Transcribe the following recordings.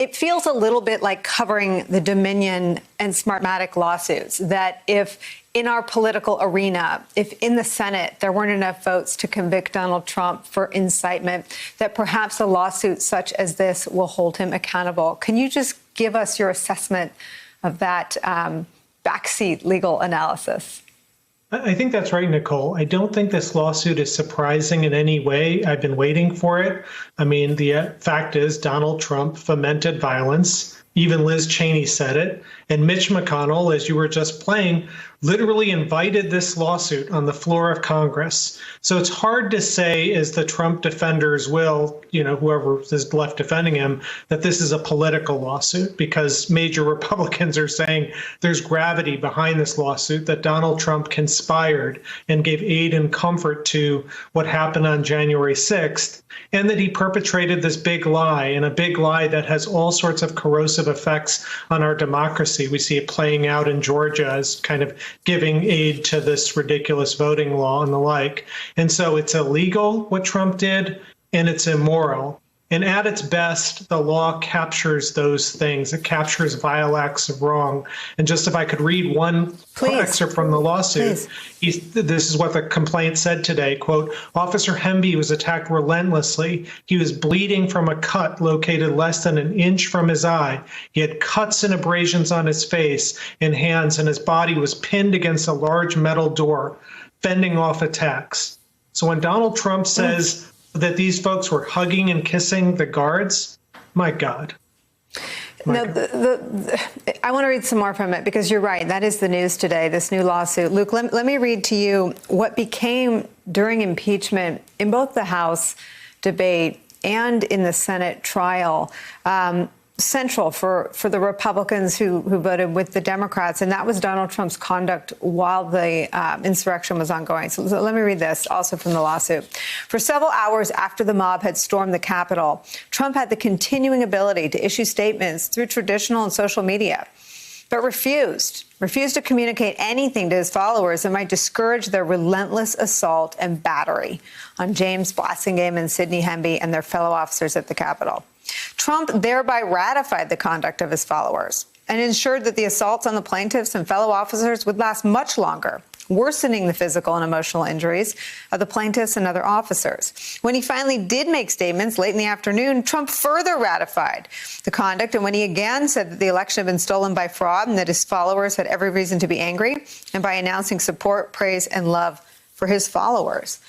It feels a little bit like covering the Dominion and Smartmatic lawsuits, that if in our political arena, if in the Senate there weren't enough votes to convict Donald Trump for incitement, that perhaps a lawsuit such as this will hold him accountable. Can you just give us your assessment of that backseat legal analysis? I think that's right, Nicole. I don't think this lawsuit is surprising in any way. I've been waiting for it. I mean, the fact is Donald Trump fomented violence. Even Liz Cheney said it. And Mitch McConnell, as you were just playing, literally invited this lawsuit on the floor of Congress. So it's hard to say, as the Trump defenders will, whoever is left defending him, that this is a political lawsuit, because major Republicans are saying there's gravity behind this lawsuit, that Donald Trump conspired and gave aid and comfort to what happened on January 6th, and that he perpetrated this big lie, and a big lie that has all sorts of corrosive effects on our democracy. We see it playing out in Georgia as kind of giving aid to this ridiculous voting law and the like. And so it's illegal what Trump did, and it's immoral. And at its best, the law captures those things. It captures vile acts of wrong. And just if I could read one excerpt from the lawsuit, this is what the complaint said today, quote, Officer Hemby was attacked relentlessly. He was bleeding from a cut located less than an inch from his eye. He had cuts and abrasions on his face and hands, and his body was pinned against a large metal door, fending off attacks. So when Donald Trump says that these folks were hugging and kissing the guards, my God. No, I want to read some more from it, because you're right. That is the news today, this new lawsuit. Luke, let me read to you what became, during impeachment, in both the House debate and in the Senate trial, central for the Republicans who voted with the Democrats, and that was Donald Trump's conduct while the insurrection was ongoing. So let me read this, also from the lawsuit. For several hours after the mob had stormed the Capitol, Trump had the continuing ability to issue statements through traditional and social media, but refused to communicate anything to his followers that might discourage their relentless assault and battery on James Blasingame and Sidney Hemby and their fellow officers at the Capitol. Trump thereby ratified the conduct of his followers and ensured that the assaults on the plaintiffs and fellow officers would last much longer, worsening the physical and emotional injuries of the plaintiffs and other officers. When he finally did make statements late in the afternoon, Trump further ratified the conduct. And when he again said that the election had been stolen by fraud and that his followers had every reason to be angry, and by announcing support, praise, and love for his followers.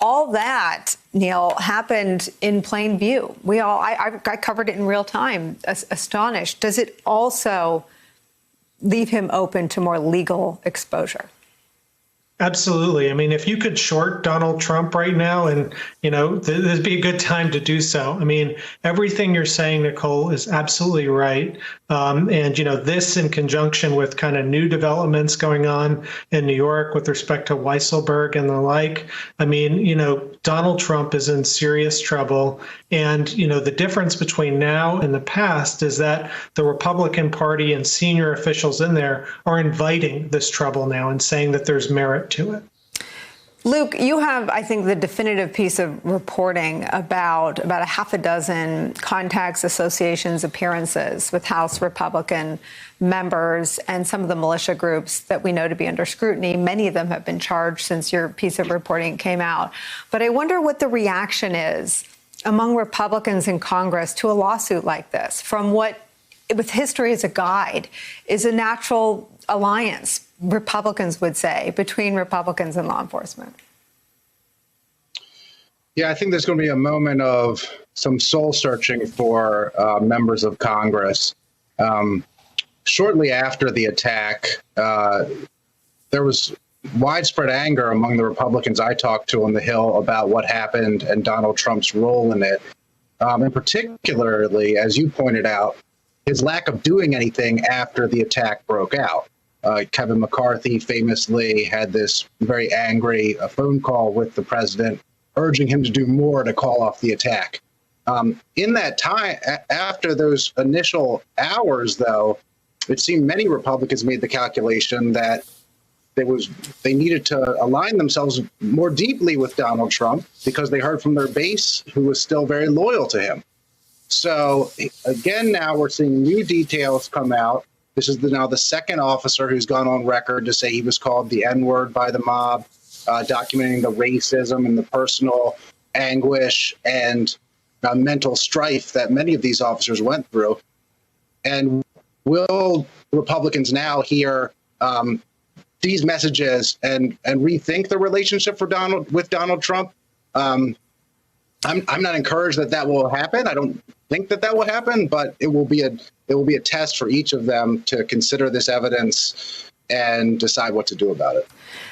All that, Neil, happened in plain view. I covered it in real time, astonished. Does it also leave him open to more legal exposure? Absolutely. I mean, if you could short Donald Trump right now, and, this would be a good time to do so. I mean, everything you're saying, Nicole, is absolutely right. And, this in conjunction with kind of new developments going on in New York with respect to Weisselberg and the like. I mean, Donald Trump is in serious trouble. And, the difference between now and the past is that the Republican Party and senior officials in there are inviting this trouble now and saying that there's merit to it. Luke, you have, I think, the definitive piece of reporting about a half a dozen contacts, associations, appearances with House Republican members and some of the militia groups that we know to be under scrutiny. Many of them have been charged since your piece of reporting came out. But I wonder what the reaction is among Republicans in Congress to a lawsuit like this, from what, with history as a guide, is a natural alliance, Republicans would say, between Republicans and law enforcement. Yeah, I think there's going to be a moment of some soul searching for members of Congress. Shortly after the attack, there was widespread anger among the Republicans I talked to on the Hill about what happened and Donald Trump's role in it. And particularly, as you pointed out, his lack of doing anything after the attack broke out. Kevin McCarthy famously had this very angry phone call with the president, urging him to do more to call off the attack. In that time, after those initial hours, though, it seemed many Republicans made the calculation that they needed to align themselves more deeply with Donald Trump because they heard from their base, who was still very loyal to him. So again, now we're seeing new details come out. This is now the second officer who's gone on record to say he was called the N-word by the mob, documenting the racism and the personal anguish and mental strife that many of these officers went through. And will Republicans now hear these messages and rethink the relationship with Donald Trump? I'm not encouraged that will happen. I don't think that will happen, but it will be a test for each of them to consider this evidence and decide what to do about it.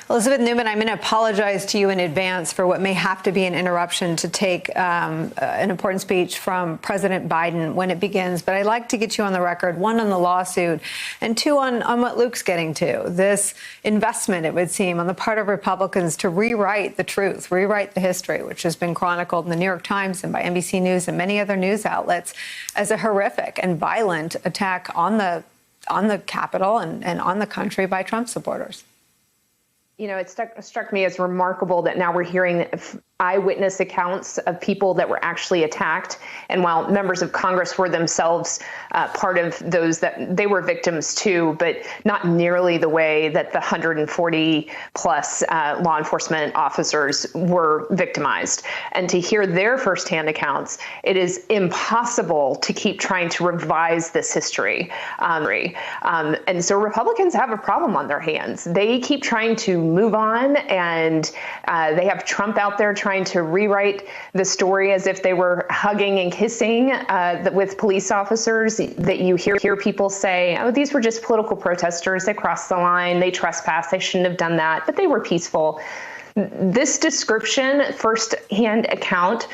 Elizabeth Newman, I'm going to apologize to you in advance for what may have to be an interruption to take an important speech from President Biden when it begins. But I'd like to get you on the record, one, on the lawsuit, and two, on what Luke's getting to. This investment, it would seem, on the part of Republicans to rewrite the truth, rewrite the history, which has been chronicled in the New York Times and by NBC News and many other news outlets as a horrific and violent attack on the Capitol and on the country by Trump supporters. You know, it struck me as remarkable that now we're hearing eyewitness accounts of people that were actually attacked. And while members of Congress were themselves part of those, that they were victims too, but not nearly the way that the 140 plus law enforcement officers were victimized. And to hear their firsthand accounts, it is impossible to keep trying to revise this history. And so Republicans have a problem on their hands. They keep trying to move on, and they have Trump out there trying to rewrite the story as if they were hugging and kissing with police officers, that you hear people say, oh, these were just political protesters. They crossed the line. They trespassed. They shouldn't have done that, but they were peaceful. This description, first-hand account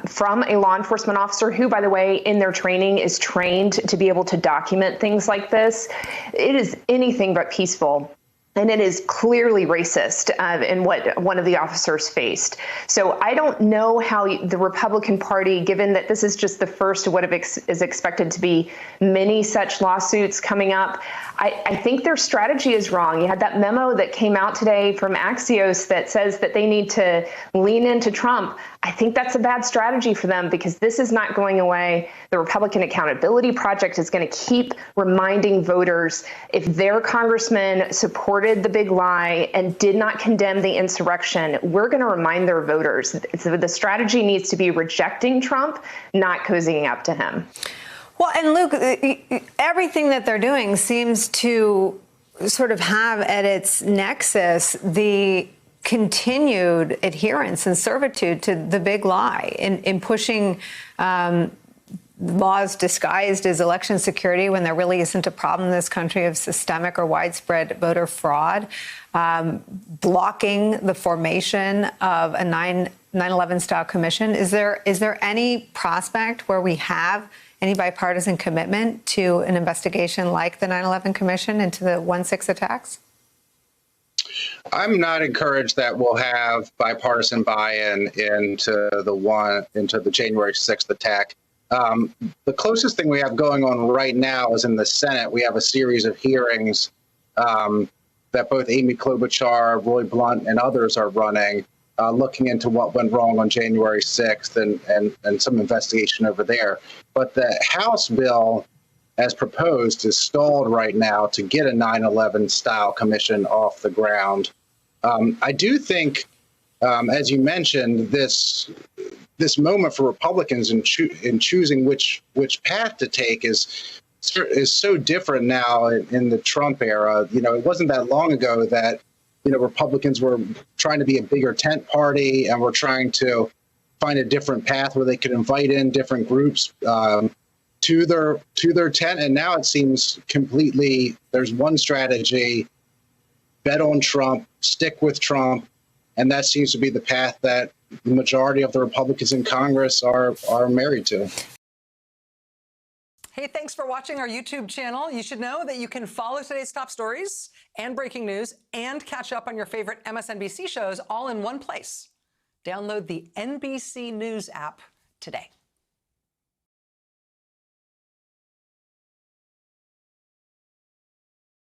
from a law enforcement officer who, by the way, in their training is trained to be able to document things like this, it is anything but peaceful. And it is clearly racist in what one of the officers faced. So I don't know how the Republican Party, given that this is just the first of what is expected to be many such lawsuits coming up, I think their strategy is wrong. You had that memo that came out today from Axios that says that they need to lean into Trump. I think that's a bad strategy for them, because this is not going away. The Republican Accountability Project is going to keep reminding voters, if their congressman supported the big lie and did not condemn the insurrection, we're going to remind their voters. So the strategy needs to be rejecting Trump, not cozying up to him. Well, and Luke, everything that they're doing seems to sort of have at its nexus the continued adherence and servitude to the big lie in pushing laws disguised as election security when there really isn't a problem in this country of systemic or widespread voter fraud, blocking the formation of a 9/11 style commission. Is there any prospect where we have any bipartisan commitment to an investigation like the 9/11 Commission into the 1/6 attacks? I'm not encouraged that we'll have bipartisan buy-in into the January 6th attack. The closest thing we have going on right now is in the Senate. We have a series of hearings that both Amy Klobuchar, Roy Blunt, and others are running, looking into what went wrong on January 6th and some investigation over there. But the House bill, as proposed, is stalled right now to get a 9/11 style commission off the ground. I do think, as you mentioned, this moment for Republicans in choosing which path to take is so different now in the Trump era. You know, it wasn't that long ago that, you know, Republicans were trying to be a bigger tent party and were trying to find a different path where they could invite in different groups to their tent. And now it seems completely, there's one strategy: bet on Trump, stick with Trump. And that seems to be the path that the majority of the Republicans in Congress are married to. Hey, thanks for watching our YouTube channel. You should know that you can follow today's top stories and breaking news and catch up on your favorite MSNBC shows all in one place. Download the NBC News app today.